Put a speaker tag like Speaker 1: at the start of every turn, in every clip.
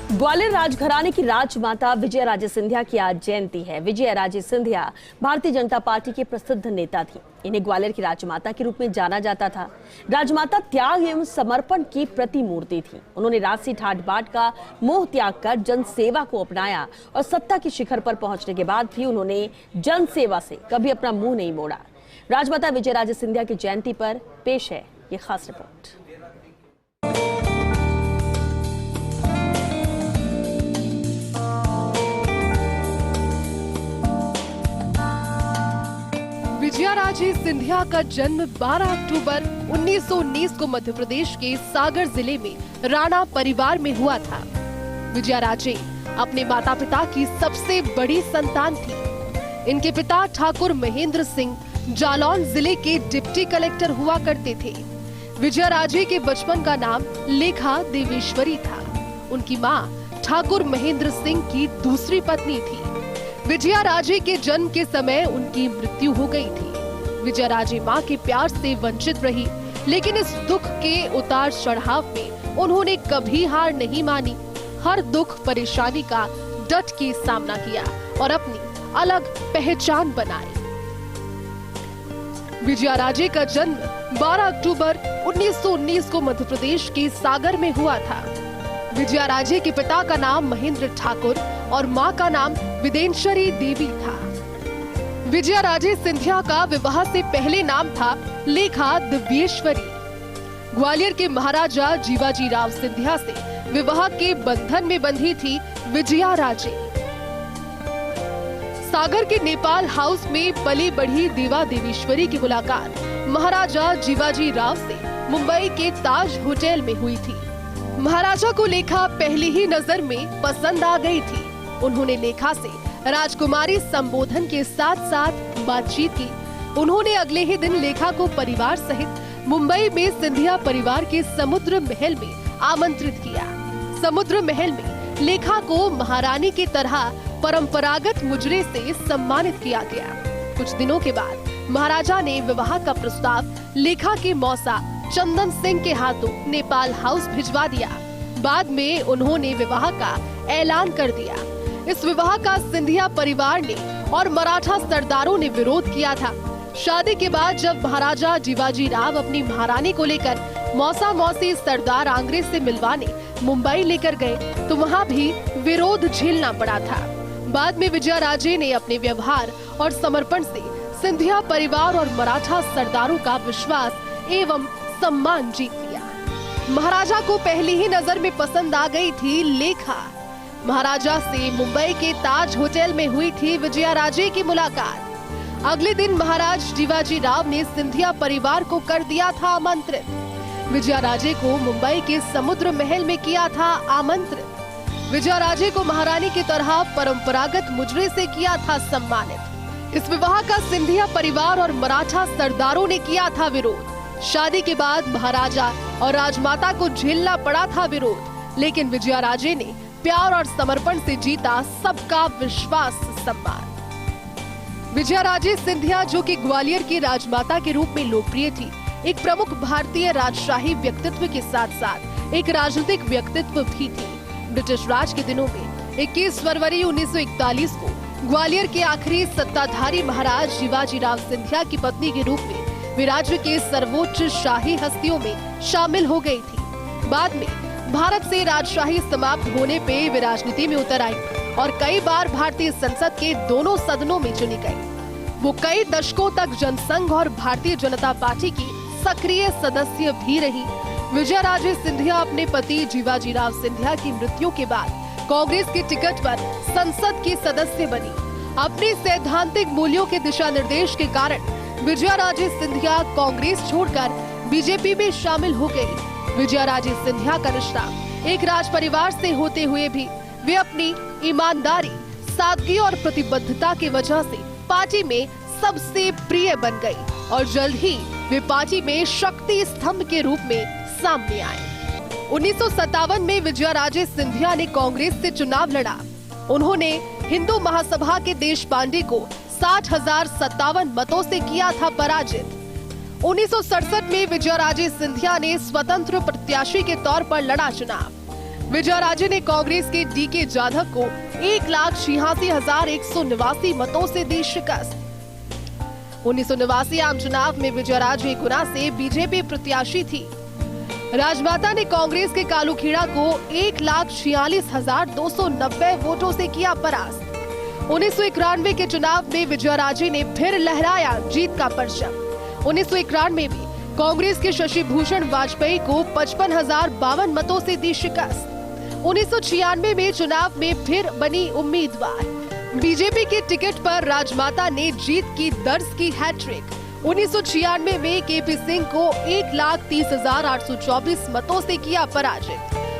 Speaker 1: ग्वालियर राजघराने की राजमाता विजया राजे सिंधिया की आज जयंती है। विजया राजे सिंधिया भारतीय जनता पार्टी के प्रसिद्ध नेता थी। इन्हें ग्वालियर की राजमाता के रूप में जाना जाता था। राजमाता त्याग एवं समर्पण की प्रतिमूर्ति थी। उन्होंने राजसी ठाट बाट का मोह त्याग कर जन सेवा को अपनाया और सत्ता की शिखर पर पहुंचने के बाद भी उन्होंने जन सेवा से कभी अपना मुंह नहीं मोड़ा। राजमाता विजया राजे सिंधिया की जयंती पर पेश है ये खास रिपोर्ट।
Speaker 2: विजया राजे सिंधिया का जन्म 12 अक्टूबर 1919 को मध्य प्रदेश के सागर जिले में राणा परिवार में हुआ था। विजया राजे अपने माता पिता की सबसे बड़ी संतान थी। इनके पिता ठाकुर महेंद्र सिंह जालौन जिले के डिप्टी कलेक्टर हुआ करते थे। विजया राजे के बचपन का नाम लेखा देवेश्वरी था। उनकी मां ठाकुर महेंद्र सिंह की दूसरी पत्नी थी। विजया राजे के जन्म के समय उनकी मृत्यु हो गई थी। विजया राजे मां के प्यार से वंचित रही, लेकिन इस दुख के उतार चढ़ाव में उन्होंने कभी हार नहीं मानी। हर दुख परेशानी का डट के सामना किया और अपनी अलग पहचान बनाई। विजया राजे का जन्म 12 अक्टूबर 1919 को मध्य प्रदेश के सागर में हुआ था। विजया राजे के पिता का नाम महेंद्र ठाकुर और मां का नाम विदेश्वरी देवी था। विजया राजे सिंधिया का विवाह से पहले नाम था लेखा दिव्येश्वरी। ग्वालियर के महाराजा जीवाजी राव सिंधिया से विवाह के बंधन में बंधी थी विजया राजे। सागर के नेपाल हाउस में पली बढ़ी देवा देवीश्वरी की मुलाकात महाराजा जीवाजी राव से मुंबई के ताज होटल में हुई थी। महाराजा को लेखा पहली ही नजर में पसंद आ गई थी। उन्होंने लेखा से राजकुमारी संबोधन के साथ साथ बातचीत की। उन्होंने अगले ही दिन लेखा को परिवार सहित मुंबई में सिंधिया परिवार के समुद्र महल में आमंत्रित किया। समुद्र महल में लेखा को महारानी की तरह परंपरागत मुजरे से सम्मानित किया गया। कुछ दिनों के बाद महाराजा ने विवाह का प्रस्ताव लेखा के मौसा चंदन सिंह के हाथों नेपाल हाउस भिजवा दिया। बाद में उन्होंने विवाह का ऐलान कर दिया। इस विवाह का सिंधिया परिवार ने और मराठा सरदारों ने विरोध किया था। शादी के बाद जब महाराजा जीवाजी राव अपनी महारानी को लेकर मौसा मौसी सरदार आंग्रे से मिलवाने मुंबई लेकर गए तो वहाँ भी विरोध झेलना पड़ा था। बाद में विजया राजे ने अपने व्यवहार और समर्पण से सिंधिया परिवार और मराठा सरदारों का विश्वास एवं सम्मान जीत लिया। महाराजा को पहली ही नजर में पसंद आ गई थी लेखा। महाराजा से मुंबई के ताज होटल में हुई थी विजया राजे की मुलाकात। अगले दिन महाराज जीवाजी राव ने सिंधिया परिवार को कर दिया था आमंत्रित। विजया राजे को मुंबई के समुद्र महल में किया था आमंत्रित। विजया राजे को महारानी की तरह परंपरागत मुजरे से किया था सम्मानित। इस विवाह का सिंधिया परिवार और मराठा सरदारों ने किया था विरोध। शादी के बाद महाराजा और राजमाता को झेलना पड़ा था विरोध, लेकिन विजया राजे ने प्यार और समर्पण से जीता सबका विश्वास सम्मान। विजया राजे सिंधिया, जो कि ग्वालियर की राजमाता के रूप में लोकप्रिय थी, एक प्रमुख भारतीय राजशाही व्यक्तित्व के साथ साथ एक राजनीतिक व्यक्तित्व भी थी। ब्रिटिश राज के दिनों में 21 फरवरी 1941 को ग्वालियर के आखिरी सत्ताधारी महाराज जीवाजी राव सिंधिया की पत्नी के रूप में वे राज्य के सर्वोच्च शाही हस्तियों में शामिल हो गई थी। बाद में भारत से राजशाही समाप्त होने पे वे राजनीति में उतर आई और कई बार भारतीय संसद के दोनों सदनों में चुनी गई। वो कई दशकों तक जनसंघ और भारतीय जनता पार्टी की सक्रिय सदस्य भी रही। विजया राजे सिंधिया अपने पति जीवाजी राव सिंधिया की मृत्यु के बाद कांग्रेस के टिकट पर संसद की सदस्य बनी। अपने सैद्धांतिक मूल्यों के दिशा निर्देश के कारण विजया राजे सिंधिया कांग्रेस छोड़कर बीजेपी में शामिल हो गई। विजया राजे सिंधिया का रिश्ता एक राज परिवार से होते हुए भी वे अपनी ईमानदारी, सादगी और प्रतिबद्धता की वजह से पार्टी में सबसे प्रिय बन गई और जल्द ही वे पार्टी में शक्ति स्तंभ के रूप में सामने आए। 1957 में विजया राजे सिंधिया ने कांग्रेस से चुनाव लड़ा। उन्होंने हिंदू महासभा के देश पांडे को 60,057 मतों से किया था पराजित। 1967 में विजया राजे सिंधिया ने स्वतंत्र प्रत्याशी के तौर पर लड़ा चुनाव। विजयाराजे ने कांग्रेस के डीके जाधव को 1,86,189 मतों से दी शिकस्त। 1989 आम चुनाव में विजयाराजे गुना से बीजेपी प्रत्याशी थी। राजमाता ने कांग्रेस के कालू खेड़ा को 1,46,290 वोटों से किया परास्त। 1991 के चुनाव में विजयाराजे ने फिर लहराया जीत का परचम। 1991 में भी कांग्रेस के शशि भूषण वाजपेयी को 55,052 मतों से दी शिकस्त। 1996 में चुनाव में फिर बनी उम्मीदवार। बीजेपी के टिकट पर राजमाता ने जीत की दर्ज की हैट्रिक। 1996 में केपी सिंह को 1,30,824 मतों से किया पराजित।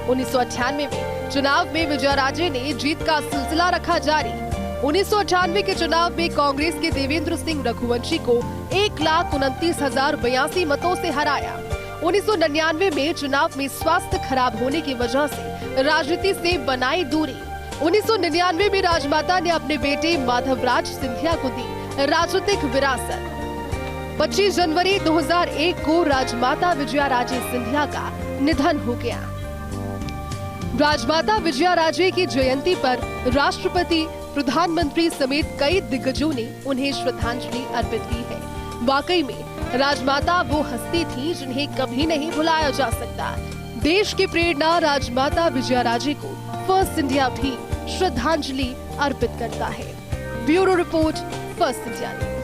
Speaker 2: 1998 में चुनाव में विजयाराजे ने जीत का सिलसिला रखा जारी। 1998 के चुनाव में कांग्रेस के देवेंद्र सिंह रघुवंशी को 1,29,082 मतों से हराया। 1999 में चुनाव में स्वास्थ्य खराब होने की वजह से राजनीति से बनाई दूरी। 1999 में राजमाता ने अपने बेटे माधवराज सिंधिया को दी राजनीतिक विरासत। 25 जनवरी 2001 को राजमाता विजयाराजे सिंधिया का निधन हो गया। राजमाता विजयाराजे की जयंती पर राष्ट्रपति, प्रधानमंत्री समेत कई दिग्गजों ने उन्हें श्रद्धांजलि अर्पित की है। वाकई में राजमाता वो हस्ती थी जिन्हें कभी नहीं भुलाया जा सकता। देश की प्रेरणा राजमाता विजयाराजे को फर्स्ट इंडिया भी श्रद्धांजलि अर्पित करता है। Bureau report, first India.